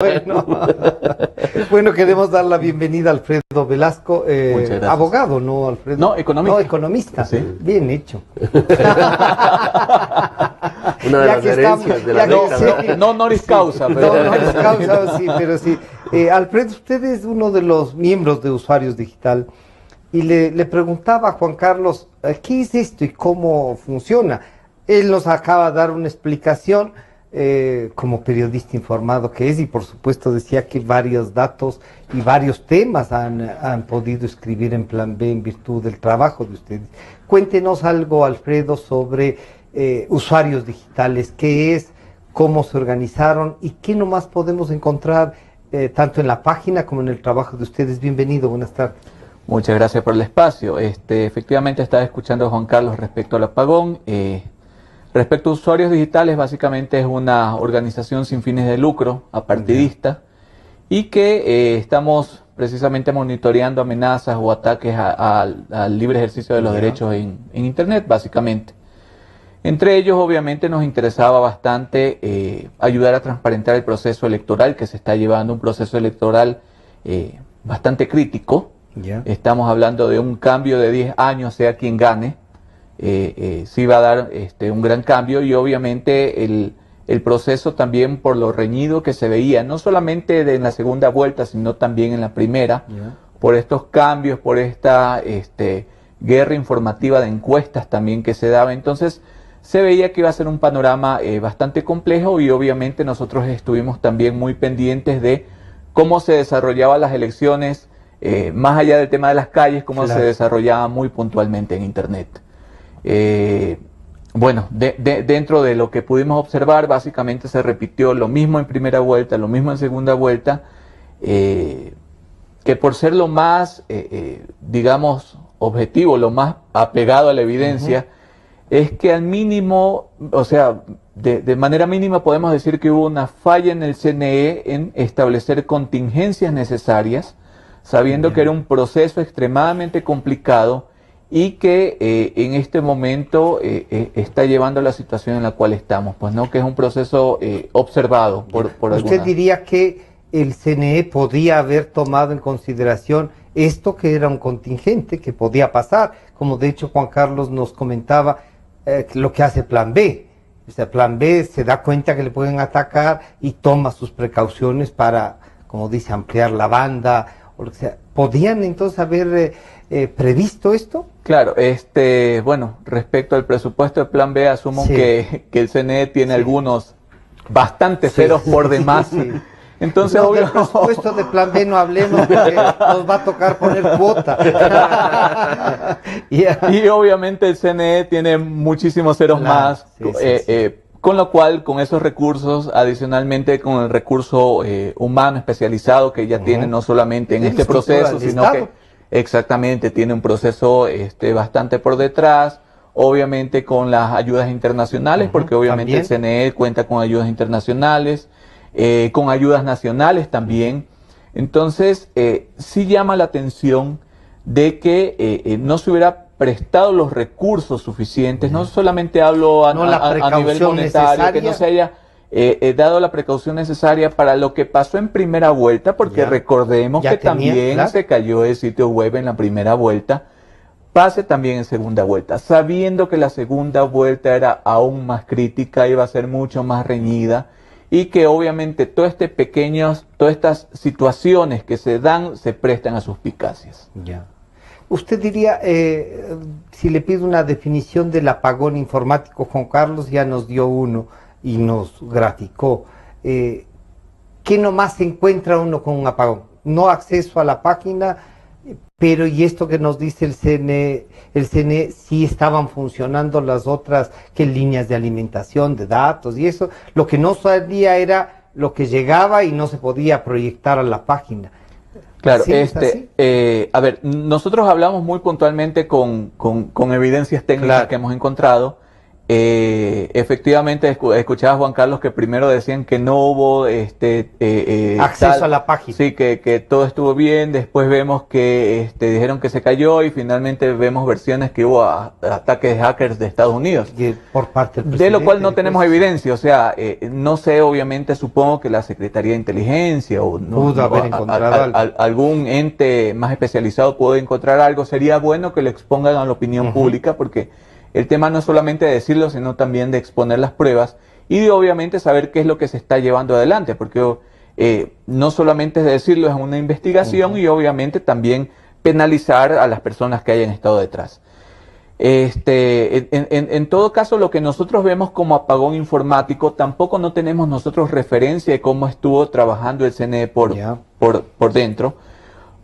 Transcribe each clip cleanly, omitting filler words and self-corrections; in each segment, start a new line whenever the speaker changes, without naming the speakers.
Bueno, bueno, queremos dar la bienvenida a Alfredo Velasco, abogado, ¿no, Alfredo?
No, economista.
No, economista.
Sí.
Bien hecho.
Una de las herencias de la década.
No honoris causa, pero...
No honoris causa, sí, pero sí. Alfredo, usted es uno de los miembros de Usuarios Digital y le preguntaba a Juan Carlos, ¿qué es esto y cómo funciona? Él nos acaba de dar una explicación como periodista informado que es, y por supuesto decía que varios datos y varios temas han podido escribir en Plan B en virtud del trabajo de ustedes. Cuéntenos algo, Alfredo, sobre Usuarios Digitales, qué es, cómo se organizaron y qué nomás podemos encontrar tanto en la página como en el trabajo de ustedes. Bienvenido, buenas tardes.
Muchas gracias por el espacio. Efectivamente estaba escuchando a Juan Carlos respecto al apagón. Respecto a Usuarios Digitales, básicamente es una organización sin fines de lucro, apartidista, y que estamos precisamente monitoreando amenazas o ataques al libre ejercicio de los derechos en Internet, básicamente. Entre ellos, obviamente, nos interesaba bastante ayudar a transparentar el proceso electoral que se está llevando, un proceso electoral bastante crítico. Estamos hablando de un cambio de 10 años, sea quien gane. Sí va a dar un gran cambio, y obviamente el proceso también, por lo reñido que se veía, no solamente en la segunda vuelta, sino también en la primera, por estos cambios, por esta guerra informativa de encuestas también que se daba. Entonces se veía que iba a ser un panorama bastante complejo, y obviamente nosotros estuvimos también muy pendientes de cómo se desarrollaban las elecciones, más allá del tema de las calles, cómo se desarrollaba muy puntualmente en Internet. Bueno, dentro de lo que pudimos observar, básicamente se repitió lo mismo en primera vuelta, lo mismo en segunda vuelta, que por ser lo más, digamos, objetivo, lo más apegado a la evidencia, es que al mínimo, o sea, de manera mínima podemos decir que hubo una falla en el CNE en establecer contingencias necesarias, sabiendo que era un proceso extremadamente complicado, y que en este momento está llevando a la situación en la cual estamos, pues no, que es un proceso observado por
¿Usted diría que el CNE podía haber tomado en consideración esto, que era un contingente que podía pasar? Como de hecho Juan Carlos nos comentaba lo que hace Plan B. O sea, Plan B se da cuenta que le pueden atacar y toma sus precauciones para, como dice, ampliar la banda, o lo que sea. ¿Podían entonces haber previsto esto?
Claro, bueno, respecto al presupuesto de Plan B, asumo que el CNE tiene algunos bastantes ceros por demás. Entonces,
no, del presupuesto de Plan B no hablemos, porque nos va a tocar poner cuota.
Y obviamente el CNE tiene muchísimos ceros más, con lo cual, con esos recursos, adicionalmente con el recurso humano especializado que ya tiene, no solamente en este proceso, sino que exactamente tiene un proceso bastante por detrás, obviamente con las ayudas internacionales, porque obviamente también el CNE cuenta con ayudas internacionales, con ayudas nacionales también. Entonces, sí llama la atención de que no se hubiera prestado los recursos suficientes, no solamente hablo a nivel monetario, que no se haya dado la precaución necesaria para lo que pasó en primera vuelta, porque recordemos que también se cayó el sitio web en la primera vuelta, pase también en segunda vuelta, sabiendo que la segunda vuelta era aún más crítica, iba a ser mucho más reñida, y que obviamente todas estas situaciones que se dan se prestan a suspicacias.
Usted diría, si le pido una definición del apagón informático, Juan Carlos ya nos dio uno y nos graficó. ¿Qué nomás se encuentra uno con un apagón? No acceso a la página, pero y esto que nos dice el CNE sí estaban funcionando las otras, que líneas de alimentación, de datos y eso. Lo que no sabía era lo que llegaba y no se podía proyectar a la página.
Claro, a ver, nosotros hablamos muy puntualmente con evidencias técnicas que hemos encontrado, efectivamente escuchaba a Juan Carlos que primero decían que no hubo
acceso a la página.
Sí, que todo estuvo bien, después vemos que dijeron que se cayó y finalmente vemos versiones que hubo ataques de hackers de Estados Unidos.
Por parte del presidente.
De lo cual no tenemos evidencia, o sea, no sé, obviamente supongo que la Secretaría de Inteligencia o
pudo haber encontrado
algún ente más especializado pudo encontrar algo. Sería bueno que lo expongan a la opinión pública, porque el tema no es solamente de decirlo, sino también de exponer las pruebas y de obviamente saber qué es lo que se está llevando adelante, porque no solamente es decirlo, es una investigación y obviamente también penalizar a las personas que hayan estado detrás. En todo caso, lo que nosotros vemos como apagón informático, tampoco no tenemos nosotros referencia de cómo estuvo trabajando el CNE por dentro.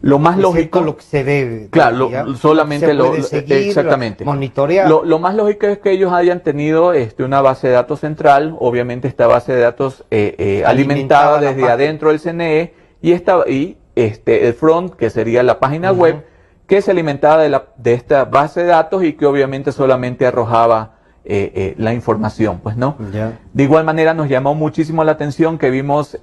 Lo más lógico,
lo que se ve,
claro, solamente
seguir,
exactamente,
monitorear.
Lo más lógico es que ellos hayan tenido una base de datos central. Obviamente esta base de datos alimentada desde adentro del CNE y el front, que sería la página web, que se alimentaba de esta base de datos y que obviamente solamente arrojaba la información, pues, ¿no? De igual manera nos llamó muchísimo la atención que vimos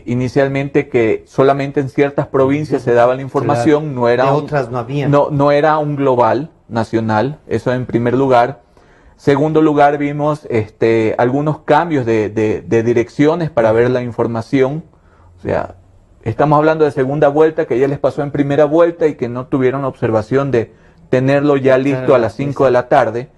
inicialmente que solamente en ciertas provincias se daba la información, no era
otras no había.
No era un global nacional, eso en primer lugar. Segundo lugar, vimos algunos cambios de direcciones para ver la información, o sea, estamos hablando de segunda vuelta, que ya les pasó en primera vuelta y que no tuvieron la observación de tenerlo ya listo a las 5 de la tarde.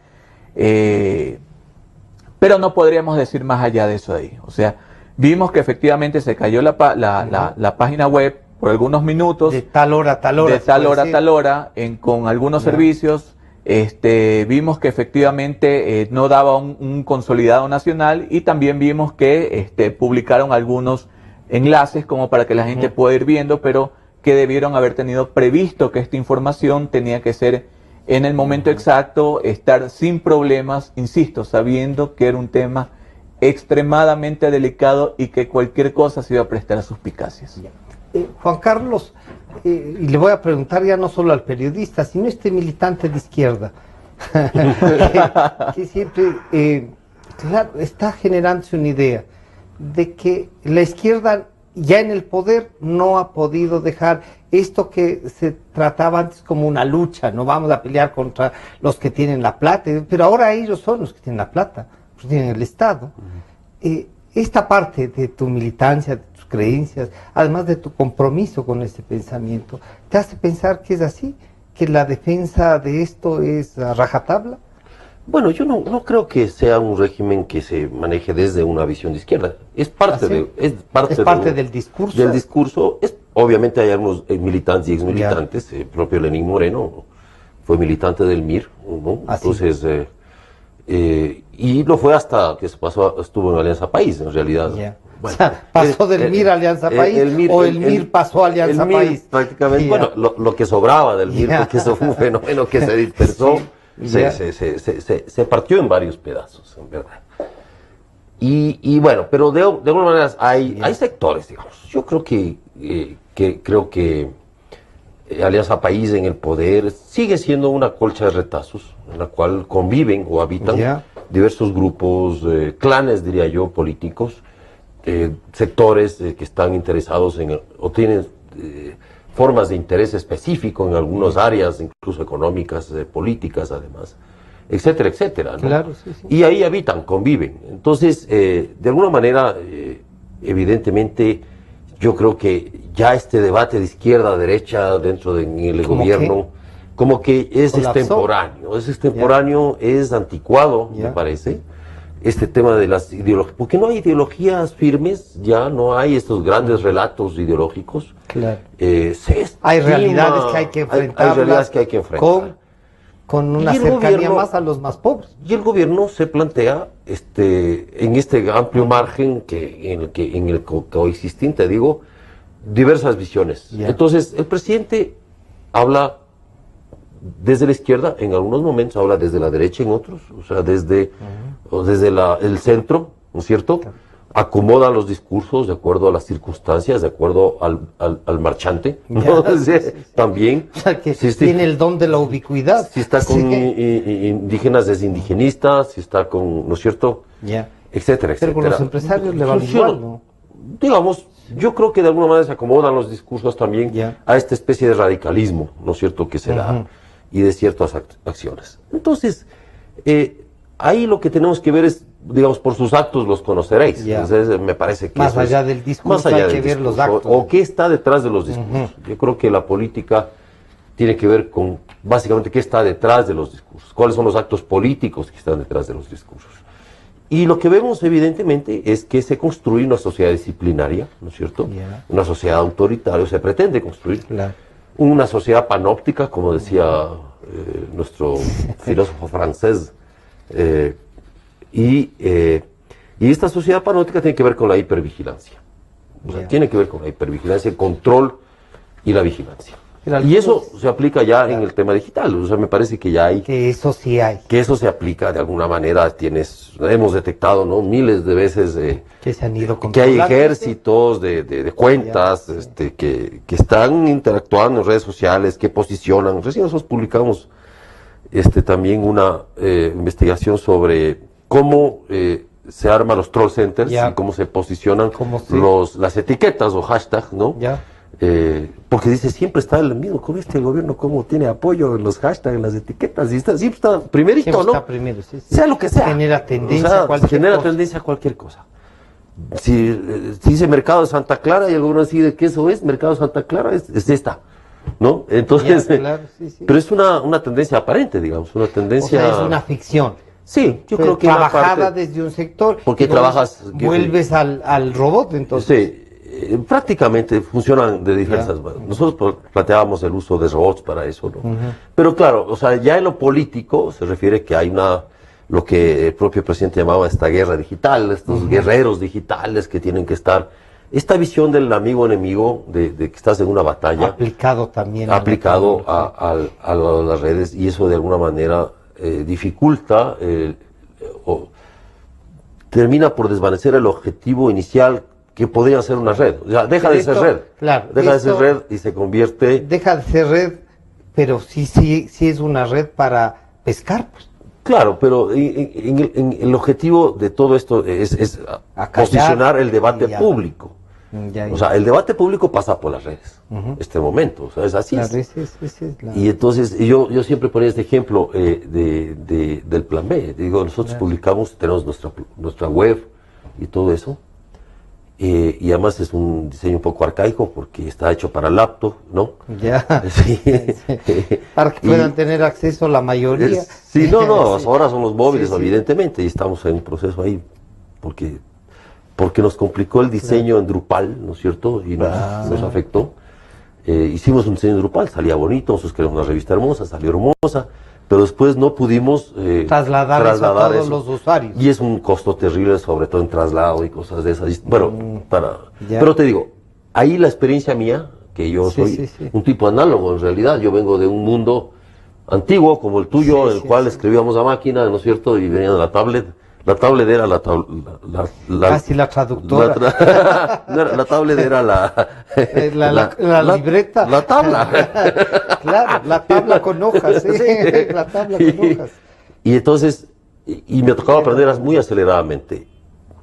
Pero no podríamos decir más allá de eso ahí. O sea, vimos que efectivamente se cayó la página web por algunos minutos.
De tal hora a tal hora.
De tal hora a tal hora, con algunos servicios. Vimos que efectivamente no daba un consolidado nacional y también vimos que publicaron algunos enlaces como para que la gente pueda ir viendo, pero que debieron haber tenido previsto que esta información tenía que ser en el momento exacto, estar sin problemas, insisto, sabiendo que era un tema extremadamente delicado y que cualquier cosa se iba a prestar a suspicacias.
Juan Carlos, y le voy a preguntar ya no solo al periodista, sino a este militante de izquierda, que siempre claro, está generándose una idea de que la izquierda ya en el poder no ha podido dejar esto que se trataba antes como una lucha, no vamos a pelear contra los que tienen la plata, pero ahora ellos son los que tienen la plata, los que tienen el Estado. Esta parte de tu militancia, de tus creencias, además de tu compromiso con este pensamiento, ¿te hace pensar que es así? ¿Que la defensa de esto es a rajatabla?
Bueno, yo no creo que sea un régimen que se maneje desde una visión de izquierda. Es parte,
del discurso.
Del discurso. Obviamente hay algunos militantes y exmilitantes. El propio Lenín Moreno fue militante del MIR, ¿no? Entonces, y lo fue hasta que estuvo en Alianza País, en realidad.
Bueno, o sea, pasó del MIR a Alianza País, el MIR pasó a Alianza País.
Prácticamente, bueno, lo que sobraba del MIR, porque eso fue un fenómeno que se dispersó. Se partió en varios pedazos, en verdad. Y bueno, pero de alguna manera hay sectores, digamos. Yo creo que Alianza País en el poder sigue siendo una colcha de retazos en la cual conviven o habitan diversos grupos, clanes, diría yo, políticos, sectores que están interesados o tienen formas de interés específico en algunas áreas, incluso económicas, políticas además, etcétera, etcétera, ¿no?
Claro, sí.
Y ahí habitan, conviven. Entonces, de alguna manera, evidentemente, yo creo que ya este debate de izquierda-derecha dentro del gobierno, como que es extemporáneo, es anticuado, me parece. Este tema de las ideologías, porque no hay ideologías firmes, ya no hay estos grandes relatos ideológicos.
Claro. Hay realidades que hay que enfrentar.
Hay realidades que hay que enfrentar.
Con una cercanía más a los más pobres.
Y el gobierno se plantea en este amplio margen en el coexistente, digo, diversas visiones. Entonces, el presidente habla desde la izquierda, en algunos momentos habla desde la derecha en otros, o sea, desde el centro, ¿no es cierto? acomodan los discursos de acuerdo a las circunstancias, de acuerdo al marchante, ¿no? También.
O sea, que tiene el don de la ubicuidad.
Si está con indígenas es indigenista, si está con, ¿no es cierto? Etcétera, etcétera.
Pero con los empresarios le va igual, ¿no?
Digamos, yo creo que de alguna manera se acomodan los discursos también a esta especie de radicalismo, ¿no es cierto?, que se da, y de ciertas acciones. Entonces, ahí lo que tenemos que ver es, digamos, por sus actos los conoceréis. Entonces, me parece que
más allá del discurso hay que ver los actos.
O qué está detrás de los discursos. Yo creo que la política tiene que ver con, básicamente, qué está detrás de los discursos, cuáles son los actos políticos que están detrás de los discursos. Y lo que vemos, evidentemente, es que se construye una sociedad disciplinaria, ¿no es cierto? Una sociedad autoritaria, se pretende construir una sociedad panóptica, como decía nuestro filósofo francés. Y esta sociedad panóptica tiene que ver con la hipervigilancia. O sea, tiene que ver con la hipervigilancia, el control y la vigilancia. Y eso se aplica ya en el tema digital. O sea, me parece que ya hay...
Que eso sí hay.
Que eso se aplica de alguna manera. Hemos detectado, ¿no?, miles de veces
que se han ido
que hay ejércitos de cuentas que están interactuando en redes sociales, que posicionan. Recién nosotros publicamos también una investigación sobre cómo se arman los troll centers y cómo se posicionan las etiquetas o hashtags, ¿no? Porque dice, siempre está el mismo, con el gobierno, cómo tiene apoyo en los hashtags, en las etiquetas, y siempre está primerito, siempre, ¿no?
Está primero, sí.
Sea lo que sea.
Genera tendencia
a cualquier cosa. Si dice Mercado de Santa Clara y el gobierno decide que eso es, Mercado de Santa Clara es esta, ¿no? Entonces, pero es una tendencia aparente, digamos, una tendencia...
O sea, es una ficción.
Sí, yo creo que
trabajada desde un sector.
Porque trabajas...
Vuelves al robot, entonces.
Sí. Prácticamente funcionan de diversas maneras. Nosotros planteábamos el uso de robots para eso, ¿no? Pero claro, o sea, ya en lo político se refiere que hay lo que el propio presidente llamaba esta guerra digital, estos guerreros digitales que tienen que estar, esta visión del amigo enemigo, de que estás en una batalla.
Aplicado también.
Aplicado a las redes, y eso de alguna manera dificulta o termina por desvanecer el objetivo inicial que podría ser una red. O sea, deja de ser red.
Claro.
Deja de ser red y se convierte...
Deja de ser red, pero sí es una red para pescar, pues.
Claro, pero el objetivo de todo esto es posicionar el debate público. O sea, el debate público pasa por las redes, este momento, o sea, es así. Y entonces, yo siempre ponía este ejemplo del plan B. Digo, nosotros publicamos, tenemos nuestra web y todo eso. Y además es un diseño un poco arcaico porque está hecho para laptop, ¿no? Sí.
Para que puedan tener acceso la mayoría.
Sí, no, ahora son los móviles, evidentemente, y estamos en un proceso ahí porque nos complicó el diseño en Drupal, ¿no es cierto? Y nos afectó. Hicimos un diseño en Drupal, salía bonito, nosotros queremos una revista hermosa, salió hermosa, pero después no pudimos
trasladar eso a todos los usuarios.
Y es un costo terrible, sobre todo en traslado y cosas de esas. Bueno, pero te digo, ahí la experiencia mía, que yo soy un tipo análogo en realidad, yo vengo de un mundo antiguo como el tuyo, en el cual escribíamos a máquina, ¿no es cierto? Y venía de la tablet. La tablet era
casi la traductora.
La tablet era
la libreta.
La tabla.
Claro, la tabla con hojas, la tabla con hojas.
Y entonces, me tocaba aprender muy aceleradamente.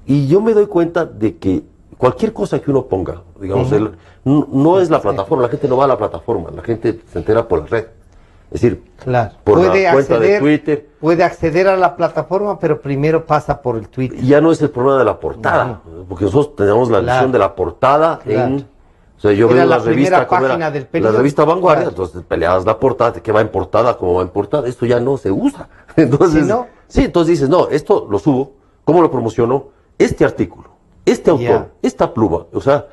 Y yo me doy cuenta de que cualquier cosa que uno ponga, digamos, no es la plataforma, la gente no va a la plataforma, la gente se entera por la red. Es decir, por la cuenta de Twitter.
Puede acceder a la plataforma, pero primero pasa por el Twitter.
Ya no es el problema de la portada, porque nosotros teníamos la visión de la portada o sea, yo veo la revista como era la revista Vanguardia, entonces peleabas la portada, que va en portada, como va en portada, esto ya no se usa. Entonces, entonces dices, no, esto lo subo, ¿cómo lo promociono? Este artículo, este autor, esta pluma, o sea,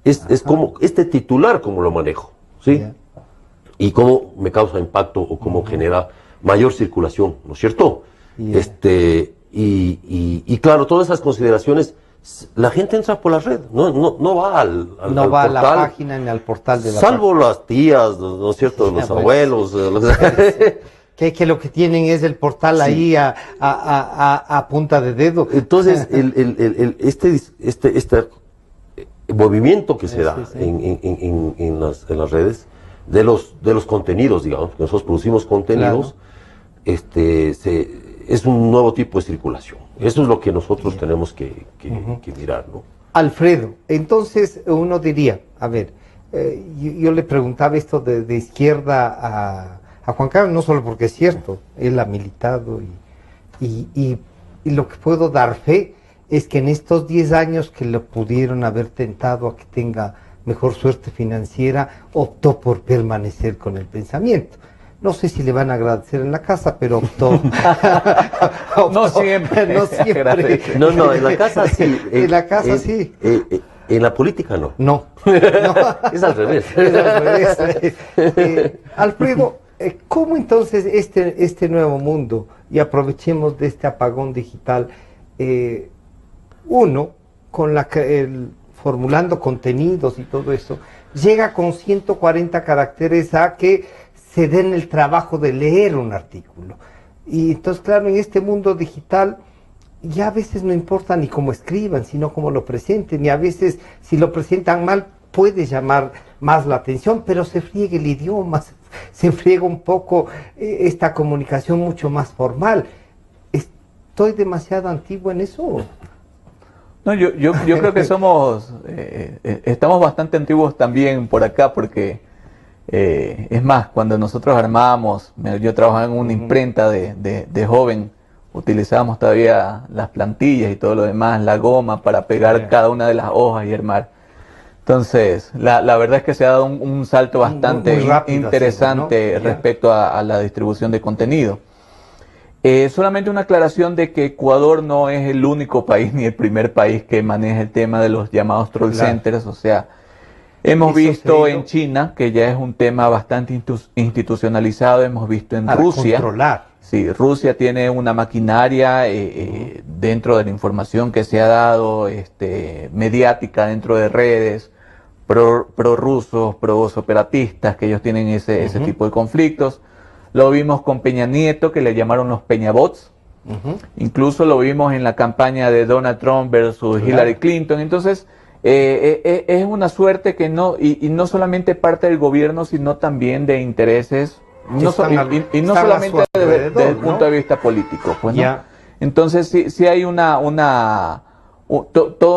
es como este titular, como lo manejo, ¿sí? Y cómo me causa impacto o cómo genera mayor circulación, ¿no es cierto? Y claro, todas esas consideraciones, la gente entra por la red, no va al
va a la página ni al portal de la
salvo las tías, ¿no es cierto? Los abuelos,
Que lo que tienen es el portal ahí a punta de dedo.
Entonces, este movimiento que se da en las redes, de los contenidos, digamos, que nosotros producimos contenidos, es un nuevo tipo de circulación. Eso es lo que nosotros tenemos que mirar, ¿no?
Alfredo, entonces uno diría, a ver, yo le preguntaba esto de izquierda a Juan Carlos, no solo porque es cierto, él ha militado y lo que puedo dar fe es que en estos 10 años que lo pudieron haber tentado a que tenga mejor suerte financiera, optó por permanecer con el pensamiento. No sé si le van a agradecer en la casa, pero optó.
No siempre.
No siempre.
No, en la casa sí.
En la casa sí.
En la política no.
No.
Es al revés.
Es al revés. Alfredo, ¿cómo entonces este nuevo mundo, y aprovechemos de este apagón digital, uno, con formulando contenidos y todo eso, llega con 140 caracteres a que se den el trabajo de leer un artículo? Y entonces, claro, en este mundo digital ya a veces no importa ni cómo escriban, sino cómo lo presenten, y a veces si lo presentan mal puede llamar más la atención, pero se friega el idioma, se friega un poco esta comunicación mucho más formal. ¿Estoy demasiado antiguo en eso?
No, yo creo que estamos bastante antiguos también por acá, porque es más, cuando nosotros armábamos, yo trabajaba en una imprenta de joven, utilizábamos todavía las plantillas y todo lo demás, la goma para pegar cada una de las hojas y armar. Entonces, la verdad es que se ha dado un salto bastante muy rápido, interesante, ¿no? Respecto a la distribución de contenido. Solamente una aclaración de que Ecuador no es el único país ni el primer país que maneja el tema de los llamados troll centers, o sea, hemos visto en China, que ya es un tema bastante institucionalizado, hemos visto en Rusia.
Controlar.
Sí, Rusia tiene una maquinaria dentro de la información que se ha dado, mediática dentro de redes, pro-rusos, pro-separatistas, que ellos tienen ese tipo de conflictos. Lo vimos con Peña Nieto, que le llamaron los Peñabots. Incluso lo vimos en la campaña de Donald Trump versus Hillary Clinton. Entonces, es una suerte que no, y no solamente parte del gobierno, sino también de intereses, no solamente desde el punto de vista político. Pues, ¿no? Entonces, sí hay toda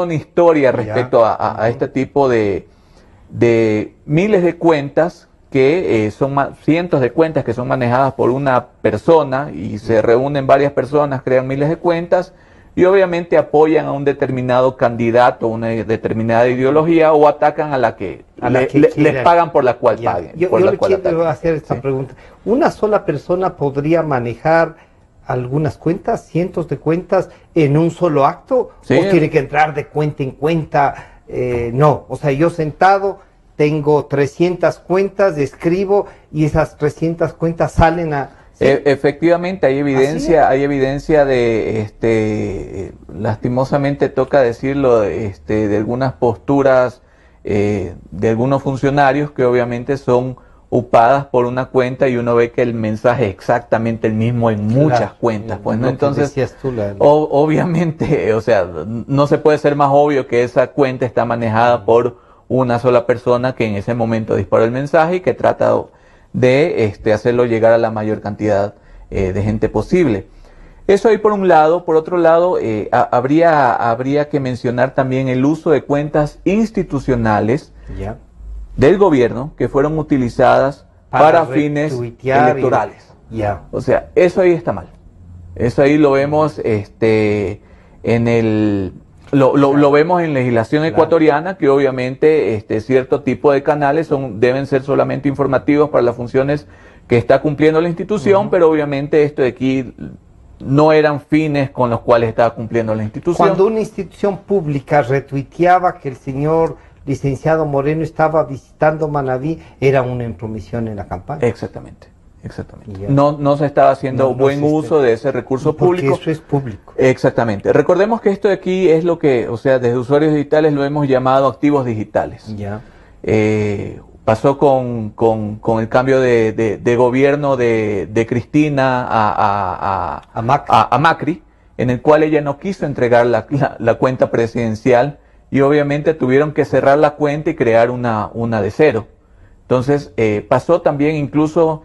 una historia respecto a este tipo de miles de cuentas que son cientos de cuentas que son manejadas por una persona y se reúnen varias personas, crean miles de cuentas y obviamente apoyan a un determinado candidato, una determinada ideología o atacan a la que les pagan por la cual paguen.
Yo le quiero hacer esta pregunta. ¿Una sola persona podría manejar algunas cuentas, cientos de cuentas en un solo acto? ¿O tiene que entrar de cuenta en cuenta? No, o sea, yo sentado tengo 300 cuentas, escribo y esas 300 cuentas salen a... ¿sí?
Efectivamente, hay evidencia de, lastimosamente toca decirlo, de algunas posturas de algunos funcionarios que obviamente son upadas por una cuenta y uno ve que el mensaje es exactamente el mismo en muchas cuentas. Pues, ¿no? Entonces, obviamente, o sea, no se puede ser más obvio que esa cuenta está manejada por una sola persona que en ese momento disparó el mensaje y que trata de hacerlo llegar a la mayor cantidad de gente posible. Eso ahí por un lado. Por otro lado, habría que mencionar también el uso de cuentas institucionales del gobierno que fueron utilizadas para fines electorales. O sea, eso ahí está mal. Eso ahí lo vemos Lo vemos en legislación ecuatoriana, que obviamente cierto tipo de canales deben ser solamente informativos para las funciones que está cumpliendo la institución, pero obviamente esto de aquí no eran fines con los cuales estaba cumpliendo la institución.
Cuando una institución pública retuiteaba que el señor licenciado Moreno estaba visitando Manabí, era una intromisión en la campaña.
Exactamente. No se estaba haciendo buen uso de ese recurso público.
Porque eso es público.
Exactamente. Recordemos que esto de aquí es lo que, o sea, desde usuarios digitales lo hemos llamado activos digitales. pasó con el cambio de gobierno de Cristina a Macri, en el cual ella no quiso entregar la cuenta presidencial y obviamente tuvieron que cerrar la cuenta y crear una de cero. Entonces pasó también, incluso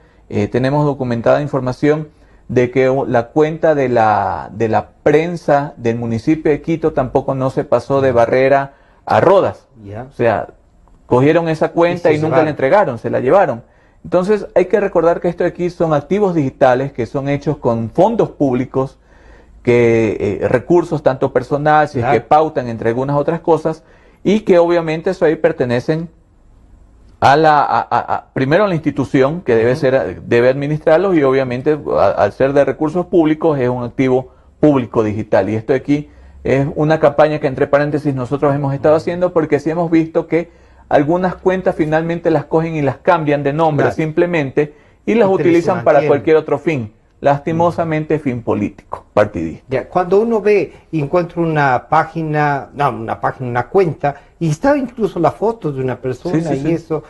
tenemos documentada información de que la cuenta de la prensa del municipio de Quito tampoco no se pasó de Barrera a Rodas. O sea, cogieron esa cuenta y nunca la entregaron, se la llevaron. Entonces hay que recordar que esto de aquí son activos digitales que son hechos con fondos públicos, que recursos tanto personales, que pautan entre algunas otras cosas, y que obviamente eso ahí pertenecen primero a la institución que debe administrarlos, y obviamente al ser de recursos públicos es un activo público digital. Y esto de aquí es una campaña que, entre paréntesis, nosotros hemos estado haciendo, porque sí hemos visto que algunas cuentas finalmente las cogen y las cambian de nombre simplemente y las utilizan para cualquier otro fin. Lastimosamente, fin político, partidista.
Ya, cuando uno ve y encuentra una página, una cuenta, y está incluso la foto de una persona eso,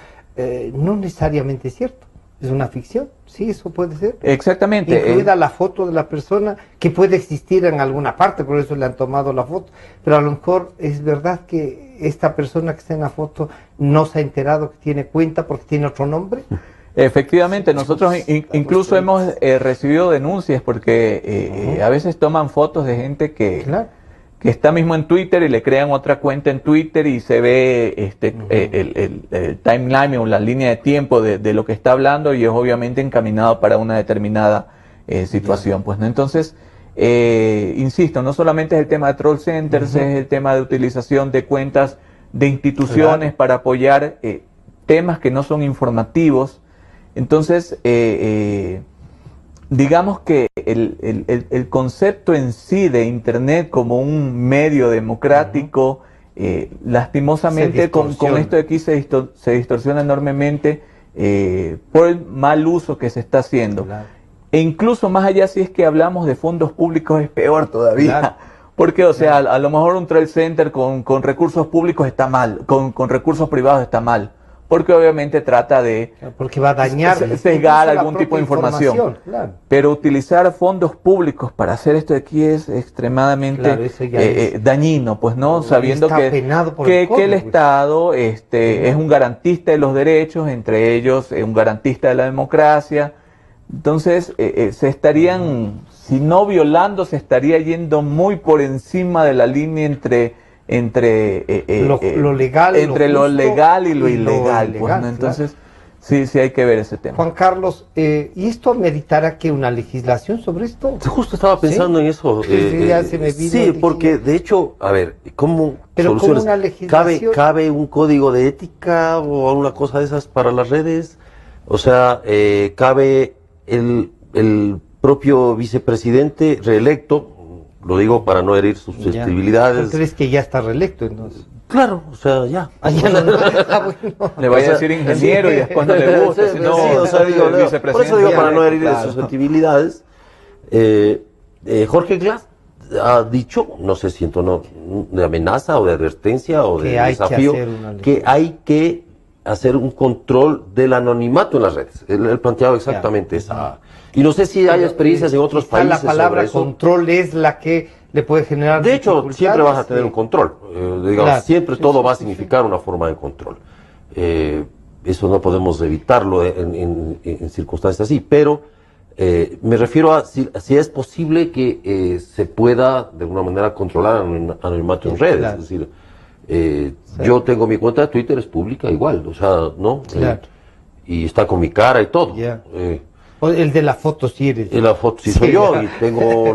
no necesariamente es cierto. Es una ficción, sí, eso puede ser.
Exactamente.
Incluida la foto de la persona, que puede existir en alguna parte, por eso le han tomado la foto. Pero a lo mejor es verdad que esta persona que está en la foto no se ha enterado que tiene cuenta porque tiene otro nombre.
Efectivamente, nosotros incluso hemos recibido denuncias porque a veces toman fotos de gente que está mismo en Twitter y le crean otra cuenta en Twitter y se ve el timeline o la línea de tiempo de lo que está hablando, y es obviamente encaminado para una determinada situación. Pues, ¿no? Entonces, insisto, no solamente es el tema de troll centers, es el tema de utilización de cuentas de instituciones para apoyar temas que no son informativos. Entonces, digamos que el concepto en sí de Internet como un medio democrático, lastimosamente con esto de aquí se distorsiona enormemente por el mal uso que se está haciendo. E incluso más allá, si es que hablamos de fondos públicos, es peor todavía. Porque, o sea, a lo mejor un troll center con recursos públicos está mal, con recursos privados está mal. Porque obviamente trata de
porque va a dañar,
sesgar algún tipo de información. Pero utilizar fondos públicos para hacer esto de aquí es extremadamente dañino, pues no, sabiendo que el Estado es un garantista de los derechos, entre ellos un garantista de la democracia. Entonces se estarían, si no violando, se estaría yendo muy por encima de la línea entre lo legal y lo ilegal. Pues, ¿no? Entonces, sí hay que ver ese tema.
Juan Carlos, ¿y esto ameritará que una legislación sobre esto?
Justo estaba pensando en eso. Sí, porque de hecho, a ver, ¿cómo soluciones?
Una legislación...
¿Cabe un código de ética o alguna cosa de esas para las redes? O sea, ¿cabe el propio vicepresidente reelecto? Lo digo para no herir susceptibilidades.
¿Tú crees que ya está reelecto entonces?
Claro, o sea, ya.
Le voy a decir ingeniero y después no le gusta.
Por eso digo para no herir susceptibilidades. Jorge Glass ha dicho, no sé si en tono de amenaza o de advertencia o de desafío, que hay que hacer un control del anonimato en las redes. Él planteado exactamente esa... Y no sé si hay experiencias en otros países.
La palabra control es la que le puede generar.
De hecho, siempre vas a tener un control. Digamos, siempre todo va a significar una forma de control. Eso no podemos evitarlo en circunstancias así. Pero me refiero a si es posible que se pueda de alguna manera controlar anonimato en redes. Es decir, yo tengo mi cuenta de Twitter, es pública igual. O sea, ¿no? Y está con mi cara y todo.
El de la foto sí eres.
La foto sí soy yo, y tengo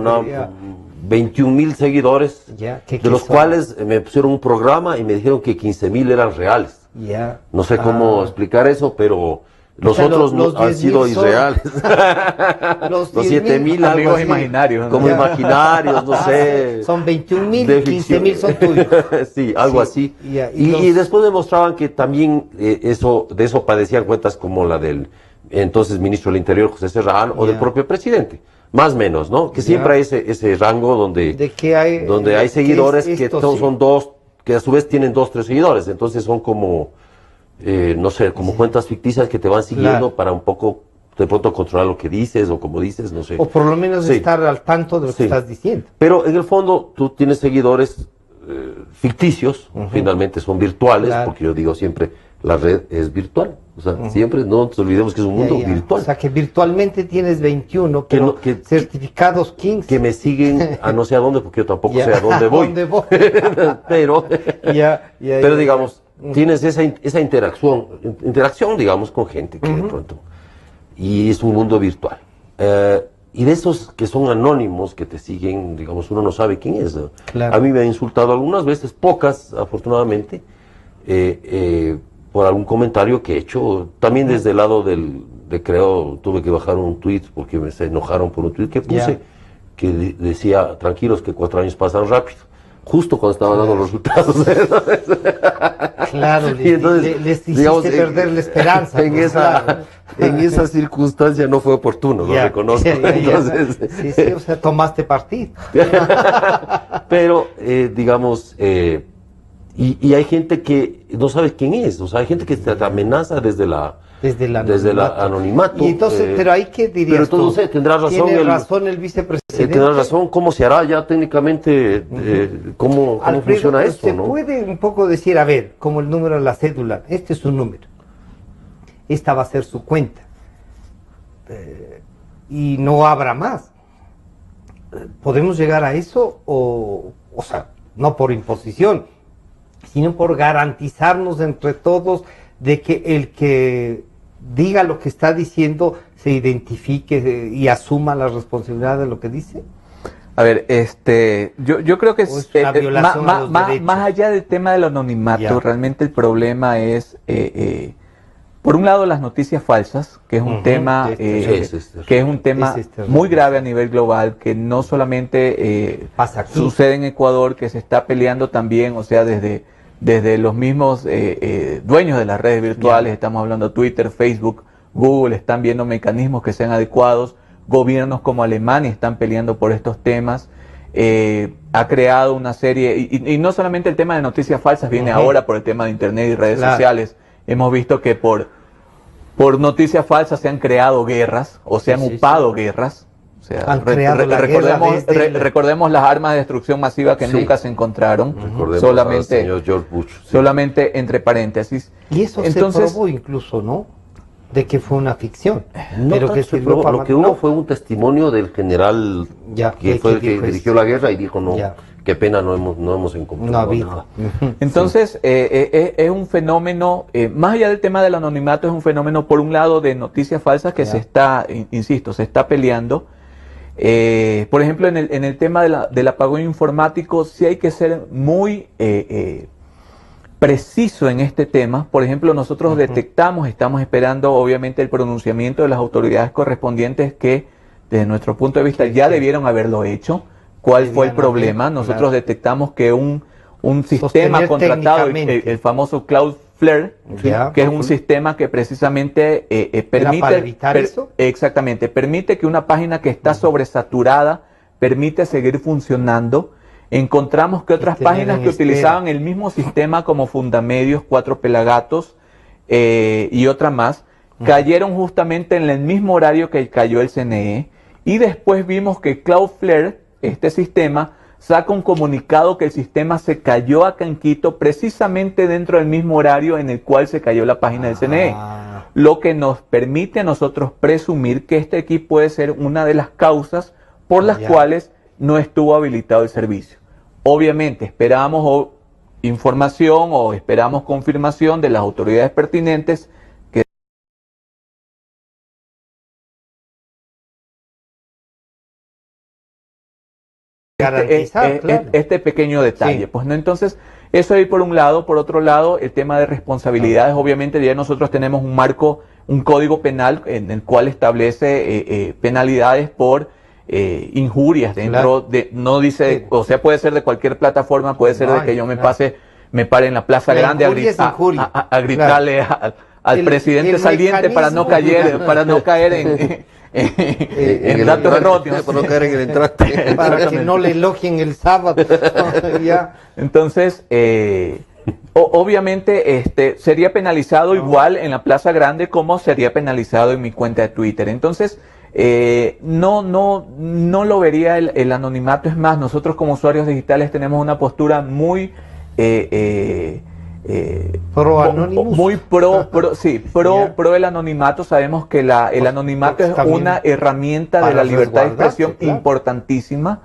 21,000 seguidores, de los cuales me pusieron un programa y me dijeron que 15,000 eran reales. No sé cómo explicar eso, pero los otros no han sido irreales.
Los
7,000
amigos imaginarios.
Como imaginarios, no sé.
Son 21,000, 15,000 son tuyos.
Sí, algo así. Y después me mostraban que también de eso padecían cuentas como la del entonces ministro del Interior, José Serrano, o del propio presidente, más o menos, ¿no? Que siempre hay ese rango donde hay seguidores que son dos, que a su vez tienen 2, 3 seguidores, entonces son como no sé, como cuentas ficticias que te van siguiendo para un poco de pronto controlar lo que dices o como dices, no sé.
O por lo menos estar al tanto de lo que estás diciendo.
Pero en el fondo tú tienes seguidores ficticios, finalmente son virtuales, porque yo digo siempre, la red es virtual. O sea, siempre no nos olvidemos que es un mundo virtual.
O sea, que virtualmente tienes 21, pero certificados 15.
Que me siguen a no sé a dónde, porque yo tampoco sé a dónde voy. pero digamos, tienes esa interacción, digamos, con gente que de pronto... Y es un mundo virtual. Y de esos que son anónimos, que te siguen, digamos, uno no sabe quién es. Claro. A mí me ha insultado algunas veces, pocas, afortunadamente, por algún comentario que he hecho. También desde el lado tuve que bajar un tweet porque se enojaron por un tweet que puse, que decía, tranquilos que 4 años pasan rápido. Justo cuando estaban dando los resultados.
Claro, les hiciste perder la esperanza.
En esa circunstancia no fue oportuno, lo reconozco. Entonces,
sí, o sea, tomaste partido.
Pero, digamos, y hay gente que no sabe quién es, o sea, hay gente que te amenaza desde el anonimato.
Y entonces, pero ahí qué dirías
pero entonces, tendrá razón
¿tiene razón el vicepresidente?
Tendrá razón, ¿cómo se hará ya técnicamente? ¿Cómo
Alfredo,
funciona esto?
¿se puede un poco decir, a ver, como el número de la cédula, este es su número, esta va a ser su cuenta, y no habrá más? ¿Podemos llegar a eso? O sea, no por imposición, sino por garantizarnos entre todos de que el que diga lo que está diciendo se identifique y asuma la responsabilidad de lo que dice.
A ver, yo creo que es más allá del tema del anonimato, realmente el problema es, por un lado, las noticias falsas, que es un tema, muy grave a nivel global, que no solamente sucede en Ecuador, que se está peleando también, o sea, desde los mismos dueños de las redes virtuales, estamos hablando de Twitter, Facebook, Google, están viendo mecanismos que sean adecuados, gobiernos como Alemania están peleando por estos temas, ha creado una serie, y no solamente el tema de noticias falsas viene ahora por el tema de internet y redes sociales, hemos visto que por noticias falsas se han creado guerras, o se han upado guerras. O sea, recordemos las armas de destrucción masiva que nunca se encontraron, solamente entre paréntesis.
Y eso entonces, se probó incluso, ¿no? De que fue una ficción. Pero que
lo que hubo fue un testimonio del general que fue el que dirigió la guerra y dijo, qué pena, no hemos encontrado nada.
Entonces, es un fenómeno, más allá del tema del anonimato, es un fenómeno, por un lado, de noticias falsas que se está peleando. Por ejemplo, en el tema del apagón informático, sí hay que ser muy preciso en este tema. Por ejemplo, nosotros estamos esperando obviamente el pronunciamiento de las autoridades correspondientes que, desde nuestro punto de vista, ya debieron haberlo hecho. ¿Cuál fue el problema? Nosotros detectamos que un sistema contratado, el famoso Cloudflare, que es un sistema que precisamente permite,
para evitar eso.
Exactamente, permite que una página que está sobresaturada permite seguir funcionando. Encontramos que otras páginas que utilizaban el mismo sistema como Fundamedios, Cuatro Pelagatos y otra más, cayeron justamente en el mismo horario que cayó el CNE, y después vimos que Cloudflare, este sistema, saca un comunicado que el sistema se cayó acá en Quito precisamente dentro del mismo horario en el cual se cayó la página del CNE, lo que nos permite a nosotros presumir que este equipo puede ser una de las causas por las cuales no estuvo habilitado el servicio. Obviamente esperamos información o esperamos confirmación de las autoridades pertinentes que
garantizar
este pequeño detalle. Pues no, entonces eso ahí por un lado. Por otro lado, el tema de responsabilidades. Obviamente ya nosotros tenemos un marco, un código penal en el cual establece penalidades por injurias dentro de, no dice, o sea, puede ser de cualquier plataforma, puede ser de que yo me pare en la Plaza Grande a gritarle al presidente saliente para no caer en datos erróneos,
para no caer en el entrante,
para que no le elogien el sábado.
Entonces obviamente sería penalizado igual en la Plaza Grande como sería penalizado en mi cuenta de Twitter. Entonces, no lo vería el anonimato. Es más, nosotros como usuarios digitales tenemos una postura muy
pro Anonymous.
muy pro el anonimato. Sabemos que el anonimato es una herramienta de la libertad de expresión importantísima.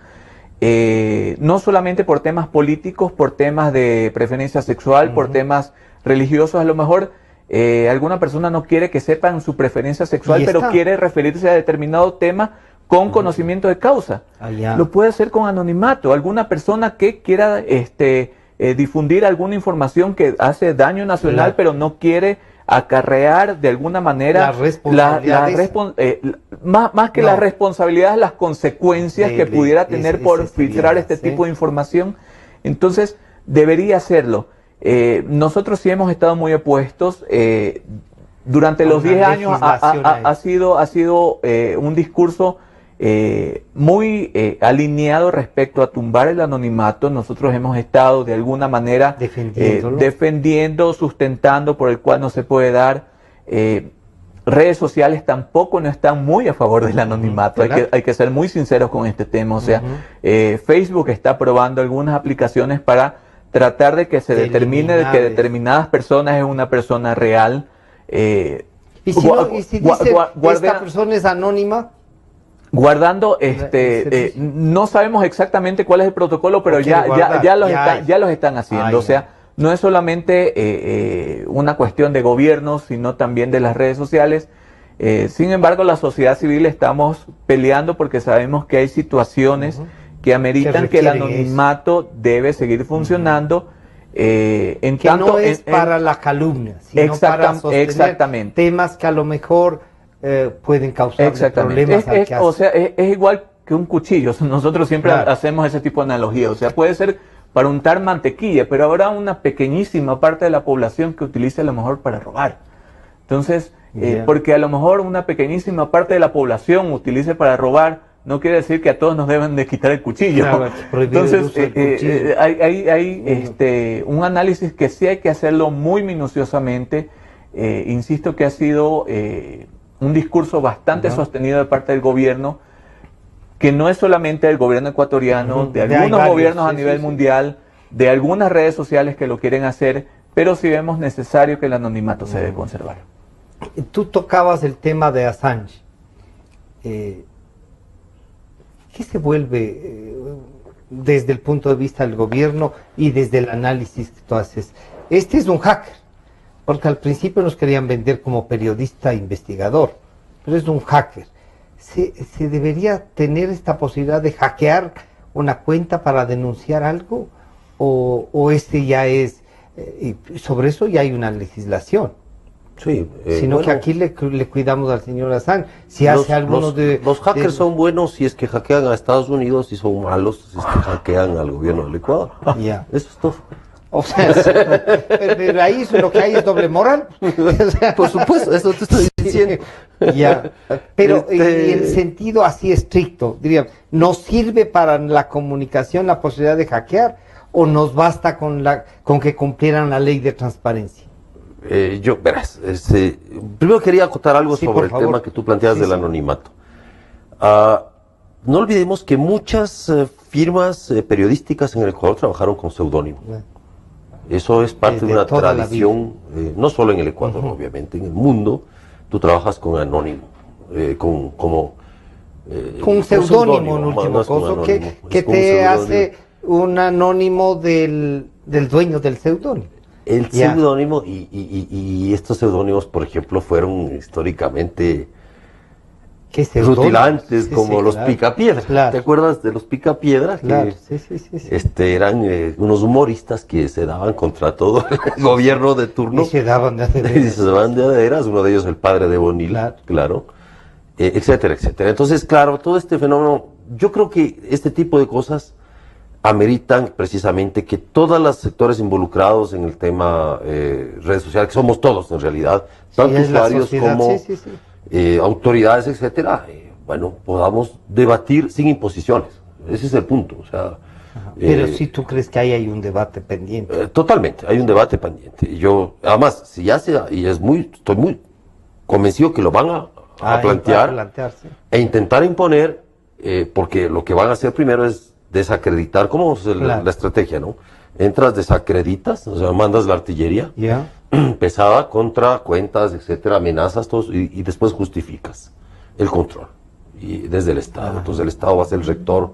No solamente por temas políticos, por temas de preferencia sexual, por temas religiosos. A lo mejor alguna persona no quiere que sepan su preferencia sexual, pero quiere referirse a determinado tema con conocimiento de causa. Lo puede hacer con anonimato. Alguna persona que quiera difundir alguna información que hace daño nacional, pero no quiere acarrear de alguna manera más que las responsabilidades, las consecuencias que pudiera tener por filtrar este tipo de información. Entonces debería hacerlo. Nosotros sí hemos estado muy opuestos. Durante los 10 años ha sido un discurso muy alineado respecto a tumbar el anonimato. Nosotros hemos estado de alguna manera defendiendo, sustentando, por el cual no se puede dar. Redes sociales tampoco no están muy a favor del anonimato. Hay que ser muy sinceros con este tema. O sea, Facebook está probando algunas aplicaciones para tratar de que se determine de que determinadas personas es una persona real.
¿Y si dice esta persona es anónima?
Guardando, no sabemos exactamente cuál es el protocolo, pero ya los están haciendo. O sea, no es solamente una cuestión de gobierno, sino también de las redes sociales. Sin embargo, la sociedad civil estamos peleando porque sabemos que hay situaciones que ameritan que el anonimato debe seguir funcionando.
Que no es para la calumnia, sino para sostener temas que a lo mejor pueden causar problemas al que hace.
O sea, es igual que un cuchillo. Nosotros siempre hacemos ese tipo de analogía. O sea, puede ser para untar mantequilla, pero habrá una pequeñísima parte de la población que utilice a lo mejor para robar. Entonces, porque a lo mejor una pequeñísima parte de la población utilice para robar, no quiere decir que a todos nos deben de quitar el cuchillo. Entonces, hay un análisis que sí hay que hacerlo muy minuciosamente. Insisto que ha sido un discurso bastante sostenido de parte del gobierno, que no es solamente del gobierno ecuatoriano, de algunos gobiernos a nivel mundial, de algunas redes sociales que lo quieren hacer, pero sí vemos necesario que el anonimato se debe conservar.
Tú tocabas el tema de Assange. ¿Qué se vuelve desde el punto de vista del gobierno y desde el análisis que tú haces? Este es un hacker. Porque al principio nos querían vender como periodista investigador, pero es un hacker. ¿Se debería tener esta posibilidad de hackear una cuenta para denunciar algo? ¿O ya es, sobre eso ya hay una legislación?
Sí.
Sino que aquí le cuidamos al señor Assange. Si hace algunos
los hackers son buenos si es que hackean a Estados Unidos y son malos si es que hackean al gobierno del Ecuador.
Ya.
Eso es todo.
O sea, pero ahí lo que hay es doble moral. O sea,
por supuesto, eso te estoy diciendo.
Ya. Pero en sentido así estricto, diría, ¿nos sirve para la comunicación la posibilidad de hackear o nos basta con que cumplieran la ley de transparencia?
Verás, primero quería acotar algo sobre el tema que tú planteas del anonimato. No olvidemos que muchas firmas periodísticas en el Ecuador trabajaron con seudónimo. Eso es parte de una tradición, no solo en el Ecuador, obviamente, en el mundo, tú trabajas con anónimo, con
un seudónimo en último caso, que te hace un anónimo del dueño del seudónimo.
El seudónimo y estos seudónimos, por ejemplo, fueron históricamente rutilantes, como los Picapiedra. ¿Te acuerdas de los Picapiedra?
Claro,
que eran unos humoristas que se daban contra todo el gobierno de turno.
Y se daban de aderas.
Uno de ellos el padre de Bonil, claro, etcétera, etcétera. Entonces, claro, todo este fenómeno, yo creo que este tipo de cosas ameritan precisamente que todos los sectores involucrados en el tema redes sociales, que somos todos en realidad, tanto usuarios como autoridades, etcétera, podamos debatir sin imposiciones. Ese es el punto. O sea,
Pero si tú crees que ahí hay un debate pendiente.
Totalmente, hay un debate pendiente. Yo, además, si ya se da, y estoy muy convencido que lo van a plantear e intentar imponer, porque lo que van a hacer primero es desacreditar, ¿cómo es la estrategia, no? Entras, desacreditas, o sea, mandas la artillería pesada contra cuentas, etcétera, amenazas, todos, y después justificas el control y desde el Estado. Entonces el Estado va a ser el rector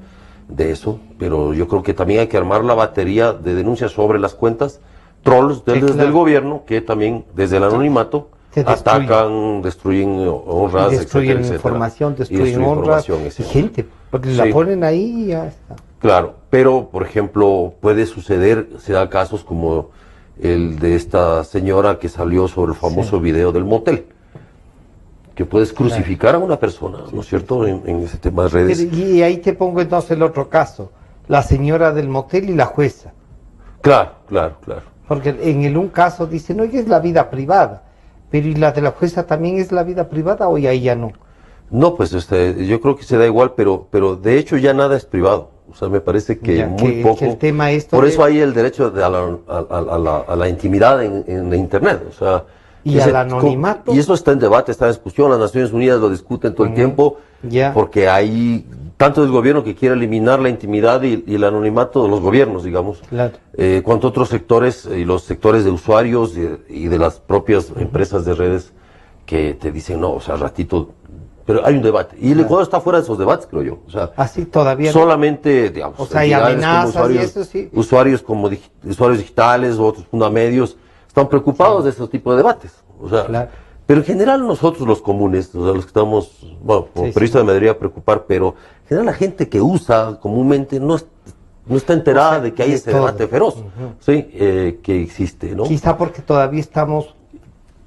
de eso, pero yo creo que también hay que armar la batería de denuncias sobre las cuentas, trolls desde el gobierno, que también desde el anonimato atacan, destruyen honras,
destruyen información, destruyen honras y gente, porque la ponen ahí y ya está.
Claro, pero por ejemplo puede suceder, se da casos como el de esta señora que salió sobre el famoso video del motel, que puedes crucificar a una persona, ¿no es cierto?, en ese tema de redes.
Y ahí te pongo entonces el otro caso, la señora del motel y la jueza.
Claro.
Porque en un caso dicen, oye, es la vida privada, pero ¿y la de la jueza también es la vida privada o ahí ya no?
No, pues yo creo que se da igual, pero de hecho ya nada es privado. O sea, me parece que muy poco.
Que el tema
por eso hay el derecho a la intimidad en Internet. O sea,
y al anonimato.
Y eso está en debate, está en discusión. Las Naciones Unidas lo discuten todo el tiempo. Porque hay tanto el gobierno que quiere eliminar la intimidad y el anonimato de los gobiernos, digamos. Cuanto otros sectores, y los sectores de usuarios y de las propias empresas de redes que te dicen, no, o sea, ratito. Pero hay un debate. Y el Ecuador está fuera de esos debates, creo yo. O sea,
así todavía.
Solamente, digamos,
o sea, hay amenazas como usuarios, y eso sí.
Usuarios como usuarios digitales o otros fundamedios están preocupados de ese tipo de debates. O sea, pero en general nosotros los comunes, o sea, los que estamos, bueno, como periodista me debería preocupar, pero en general la gente que usa comúnmente no está enterada de que hay ese debate feroz, que existe, ¿no?
Quizá porque todavía estamos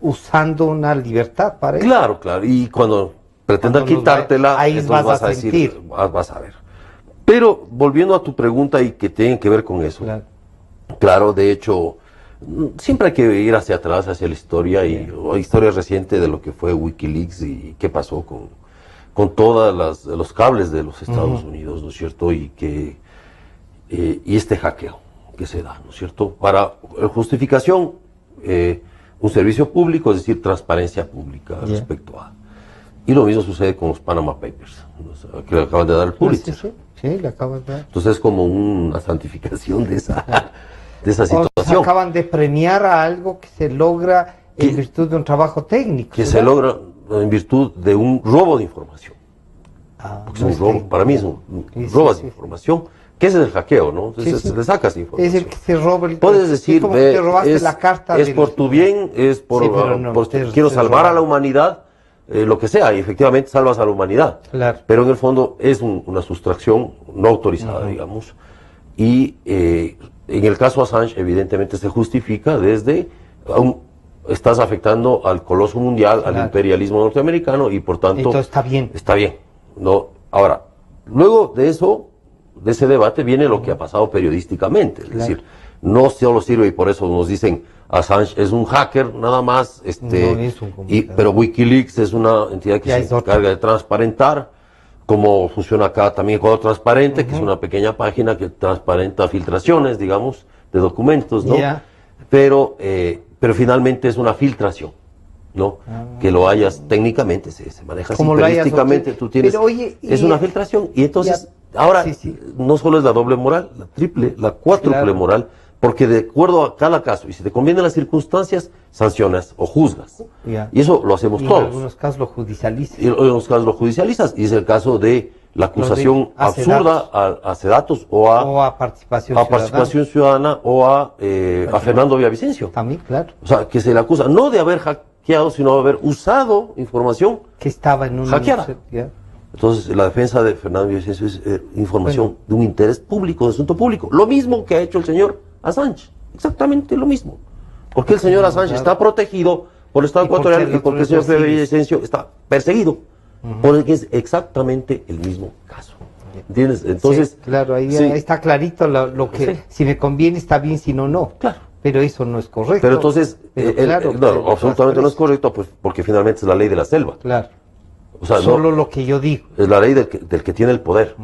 usando una libertad para eso.
Claro, y cuando pretendan quitártela,
ahí vas a
decir, vas a ver. Pero volviendo a tu pregunta y que tiene que ver con eso, claro, de hecho, siempre hay que ir hacia atrás, hacia la historia o historia reciente de lo que fue Wikileaks y qué pasó con todos los cables de los Estados Unidos, ¿no es cierto? Y este hackeo que se da, ¿no es cierto? Para justificación, un servicio público, es decir, transparencia pública respecto a. Y lo mismo sucede con los Panama Papers, que le acaban de dar el Pulitzer.
Sí, le acaban de dar.
Entonces es como una santificación de esa situación.
O sea, acaban de premiar a algo que se logra en virtud de un trabajo técnico.
Que se logra en virtud de un robo de información. Porque es un robo, para mí es un robo de información. Que es el hackeo, ¿no? Entonces se le sacas información.
Es el que se roba
puedes decir,
te robaste la carta
es por tu bien, es por quiero salvar a la humanidad, lo que sea, y efectivamente salvas a la humanidad. Pero en el fondo es una sustracción no autorizada, digamos. Y en el caso Assange, evidentemente se justifica desde estás afectando al coloso mundial, al imperialismo norteamericano, y por tanto.
Entonces está bien.
Está bien. ¿No? Ahora, luego de eso, de ese debate, viene lo que ha pasado periodísticamente. Es decir, no solo sirve, y por eso nos dicen Assange es un hacker, nada más, pero Wikileaks es una entidad que se encarga de transparentar, como funciona acá también Ecuador Transparente, que es una pequeña página que transparenta filtraciones, digamos, de documentos, ¿no? Pero finalmente es una filtración, ¿no? Que lo hayas técnicamente, se maneja así, periodísticamente, tú tienes, es una filtración, y entonces, ahora, no solo es la doble moral, la cuádruple moral, porque de acuerdo a cada caso, y si te convienen las circunstancias, sancionas o juzgas. Y eso lo hacemos todos.
En algunos casos lo judicializas.
Y en algunos casos lo judicializas, y es el caso de la acusación absurda a Sedatos o a Participación Ciudadana o a Fernando Villavicencio.
También, claro.
O sea, que se le acusa no de haber hackeado, sino de haber usado información
que estaba en un
hackeada. Entonces, la defensa de Fernando Villavicencio es información de un interés público, de asunto público. Lo mismo que ha hecho el señor Assange, exactamente lo mismo. Porque el señor Assange está protegido por el Estado ecuatoriano y porque el señor Villavicencio está perseguido. Porque es exactamente el mismo caso. ¿Entiendes? Entonces,
claro, ahí está clarito lo que si me conviene está bien, si no, no.
Claro.
Pero eso no es correcto.
Pero entonces, no, absolutamente no es correcto, pues, porque finalmente es la ley de la selva.
Claro.
O sea,
solo lo que yo digo.
Es la ley del que tiene el poder.